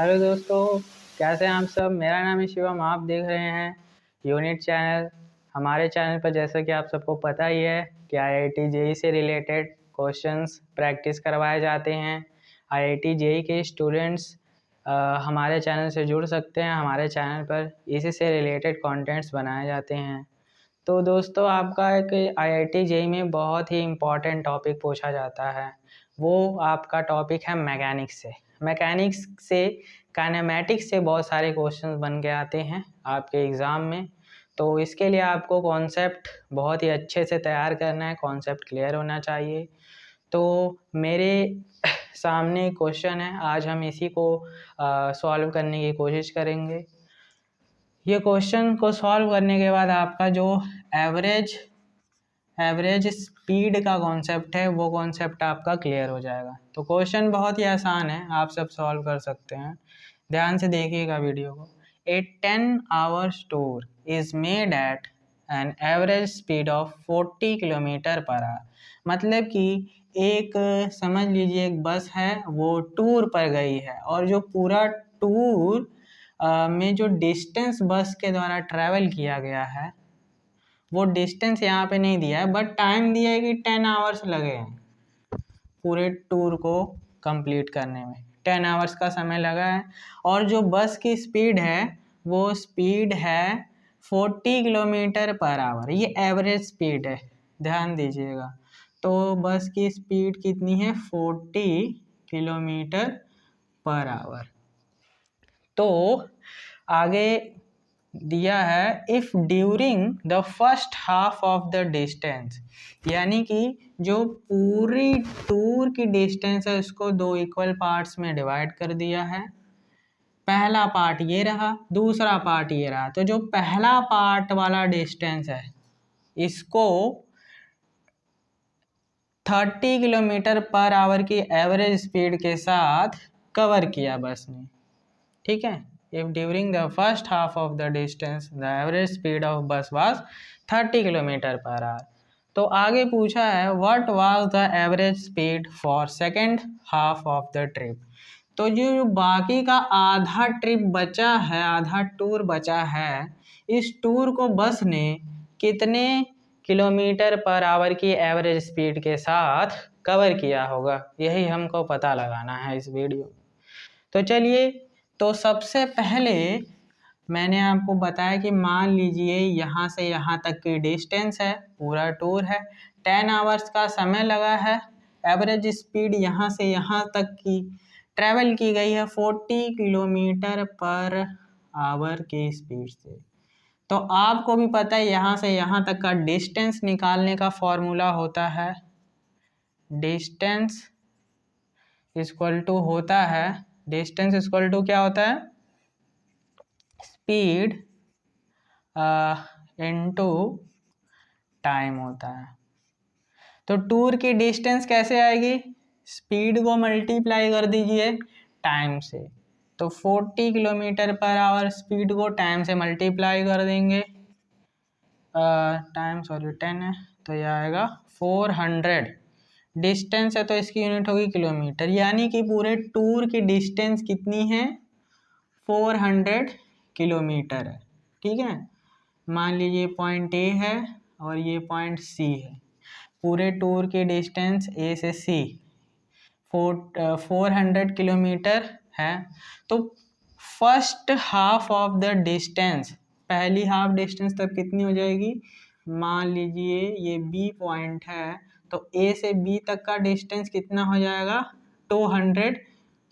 Hello दोस्तों, कैसे हैं आप सब। मेरा नाम है शिवम। आप देख रहे हैं यूनिट चैनल। हमारे चैनल पर जैसा कि आप सबको पता ही है कि आईआईटी जेई से रिलेटेड क्वेश्चंस प्रैक्टिस करवाए जाते हैं। आईआईटी जेई के स्टूडेंट्स हमारे चैनल से जुड़ सकते हैं। हमारे चैनल पर इसी से रिलेटेड कंटेंट्स बनाए जाते हैं। तो दोस्तों, आपका एक आईआईटी जेई में बहुत ही इम्पोर्टेंट टॉपिक पूछा जाता है। वो आपका टॉपिक है मैकेनिक्स से। मैकेनिक्स से काइनेमेटिक्स से बहुत सारे क्वेश्चंस बन के आते हैं आपके एग्ज़ाम में। तो इसके लिए आपको कॉन्सेप्ट बहुत ही अच्छे से तैयार करना है, कॉन्सेप्ट क्लियर होना चाहिए। तो मेरे सामने क्वेश्चन है, आज हम इसी को सॉल्व करने की कोशिश करेंगे। ये क्वेश्चन को सॉल्व करने के बाद आपका जो एवरेज स्पीड का कॉन्सेप्ट है वो कॉन्सेप्ट आपका क्लियर हो जाएगा। तो क्वेश्चन बहुत ही आसान है, आप सब सॉल्व कर सकते हैं। ध्यान से देखिएगा वीडियो को। ए 10 hours tour is made at an average speed of 40 kilometre per hour. मतलब कि एक समझ लीजिए एक बस है, वो टूर पर गई है और जो पूरा टूर में जो डिस्टेंस बस के द्वारा ट्रैवल किया गया है वो डिस्टेंस यहाँ पे नहीं दिया है, बट टाइम दिया है कि 10 आवर्स लगे हैं पूरे टूर को कंप्लीट करने में। 10 आवर्स का समय लगा है और जो बस की स्पीड है वो स्पीड है 40 किलोमीटर पर आवर। ये एवरेज स्पीड है, ध्यान दीजिएगा। तो बस की स्पीड कितनी है? 40 किलोमीटर पर आवर। तो आगे दिया है if during the first half of the distance, यानी कि जो पूरी टूर की डिस्टेंस है उसको दो इक्वल पार्ट्स में डिवाइड कर दिया है। पहला पार्ट ये रहा, दूसरा पार्ट ये रहा। तो जो पहला पार्ट वाला डिस्टेंस है इसको 30 किलोमीटर पर आवर की एवरेज स्पीड के साथ कवर किया बस ने। ठीक है। If during the first half of the distance the average speed of बस वाज 30 किलोमीटर पर आवर। तो आगे पूछा है what was the average speed for second half of the trip. तो जो बाकी का आधा ट्रिप बचा है, आधा टूर बचा है, इस टूर को बस ने कितने किलोमीटर पर आवर की एवरेज स्पीड के साथ कवर किया होगा, यही हमको पता लगाना है इस वीडियो में। तो चलिए, तो सबसे पहले मैंने आपको बताया कि मान लीजिए यहाँ से यहाँ तक की डिस्टेंस है, पूरा टूर है, 10 आवर्स का समय लगा है, एवरेज स्पीड यहाँ से यहाँ तक की ट्रैवल की गई है 40 किलोमीटर पर आवर की स्पीड से। तो आपको भी पता है यहाँ से यहाँ तक का डिस्टेंस निकालने का फॉर्मूला होता है, डिस्टेंस इक्वल टू होता है, डिस्टेंस इक्वल टू क्या होता है? स्पीड इनटू टाइम होता है। तो टूर की डिस्टेंस कैसे आएगी? स्पीड को मल्टीप्लाई कर दीजिए टाइम से। तो 40 किलोमीटर पर आवर स्पीड को टाइम से मल्टीप्लाई कर देंगे, टाइम 10 है तो यह आएगा 400। डिस्टेंस है तो इसकी यूनिट होगी किलोमीटर, यानी कि पूरे टूर की डिस्टेंस कितनी है? 400 किलोमीटर है। ठीक है। मान लीजिए पॉइंट ए है और ये पॉइंट सी है। पूरे टूर की डिस्टेंस ए से सी 400 किलोमीटर है। तो first half of the distance, पहली हाफ डिस्टेंस तक कितनी हो जाएगी? मान लीजिए ये बी पॉइंट है तो ए से बी तक का डिस्टेंस कितना हो जाएगा? 200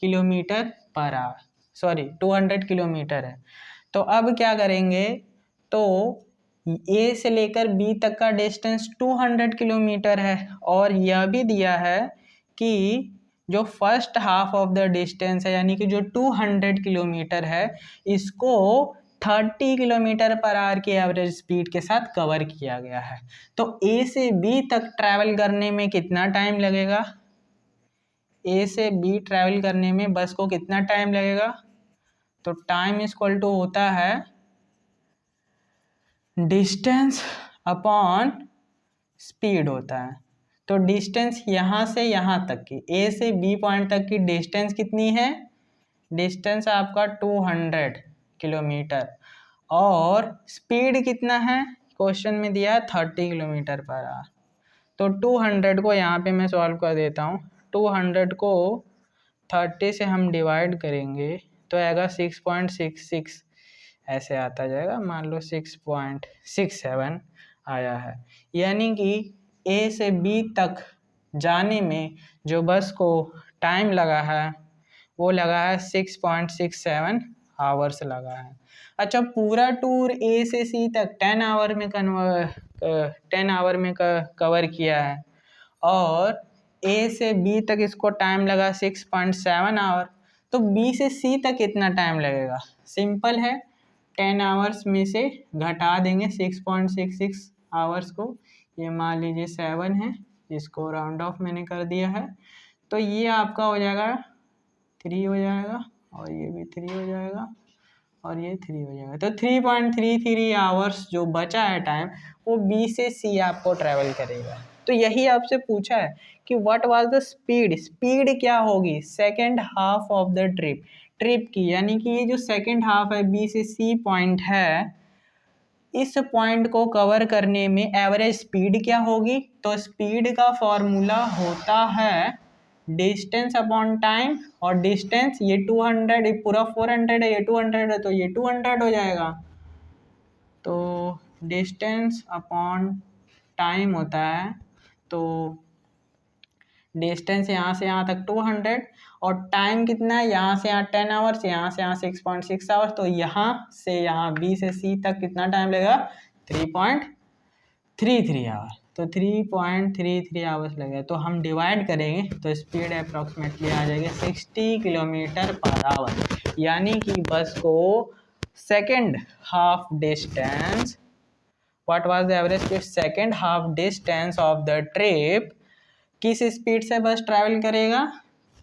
kilometre per hour, sorry 200 kilometre है। तो अब क्या करेंगे? तो ए से लेकर बी तक का डिस्टेंस 200 किलोमीटर है और यह भी दिया है कि जो first half of the distance है, यानी कि जो 200 किलोमीटर है, इसको 30 किलोमीटर पर आवर की एवरेज स्पीड के साथ कवर किया गया है। तो ए से बी तक ट्रैवल करने में कितना टाइम लगेगा? ए से बी ट्रैवल करने में बस को कितना टाइम लगेगा? तो टाइम इक्वल टू होता है डिस्टेंस अपॉन स्पीड होता है। तो डिस्टेंस यहाँ से यहाँ तक की, ए से बी पॉइंट तक की डिस्टेंस कितनी है? डिस्टेंस आपका 200 किलोमीटर और स्पीड कितना है, क्वेश्चन में दिया है 30 किलोमीटर पर आवर। तो 200 को यहाँ पे मैं सॉल्व कर देता हूँ। 200 को 30 से हम डिवाइड करेंगे तो आएगा 6.66, ऐसे आता जाएगा, मान लो 6.67 आया है। यानी कि ए से बी तक जाने में जो बस को टाइम लगा है वो लगा है 6.67 आवर्स लगा है। अच्छा, पूरा टूर ए से सी तक 10 आवर में कवर किया है और ए से बी तक इसको टाइम लगा 6.7 आवर, तो बी से सी तक कितना टाइम लगेगा? सिंपल है, 10 आवर्स में से घटा देंगे 6.66 आवर्स को, ये मान लीजिए 7 है, इसको राउंड ऑफ मैंने कर दिया है, तो ये आपका हो जाएगा 3 हो जाएगा और ये भी 3 हो जाएगा और ये 3 हो जाएगा। तो 3.33 आवर्स जो बचा है टाइम वो बी से सी आपको ट्रैवल करेगा। तो यही आपसे पूछा है कि व्हाट वाज द स्पीड क्या होगी second half of the trip की, यानी कि ये जो सेकेंड हाफ है बी से सी पॉइंट है, इस पॉइंट को कवर करने में एवरेज स्पीड क्या होगी? तो स्पीड का फॉर्मूला होता है डिस्टेंस अपॉन टाइम, और डिस्टेंस ये 200, ये पूरा 400 है, ये 200 है, तो ये 200 हो जाएगा। तो डिस्टेंस अपॉन टाइम होता है, तो डिस्टेंस यहाँ से यहाँ तक 200 और टाइम कितना है, यहाँ से यहाँ 10 आवर्स, यहाँ से यहाँ 6.6 आवर्स, तो यहाँ से यहाँ बी से सी तक कितना टाइम लगेगा? 3.33 आवर। तो 3.33 आवर्स लगेगा। तो हम डिवाइड करेंगे तो स्पीड अप्रॉक्सीमेटली आ जाएगी 60 किलोमीटर पर आवर, यानी कि बस को second half distance, what was the average speed second half distance of the trip, किस स्पीड से बस ट्रैवल करेगा?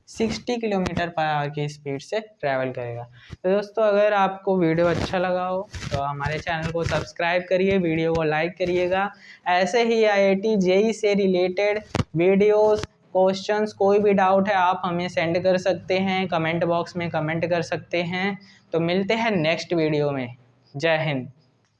60 किलोमीटर पर आवर की स्पीड से ट्रैवल करेगा। तो दोस्तों, अगर आपको वीडियो अच्छा लगा हो तो हमारे चैनल को सब्सक्राइब करिए, वीडियो को लाइक करिएगा। ऐसे ही IIT JEE से रिलेटेड वीडियोस, क्वेश्चंस, कोई भी डाउट है आप हमें सेंड कर सकते हैं, कमेंट बॉक्स में कमेंट कर सकते हैं। तो मिलते हैं नेक्स्ट वीडियो में। जय हिंद।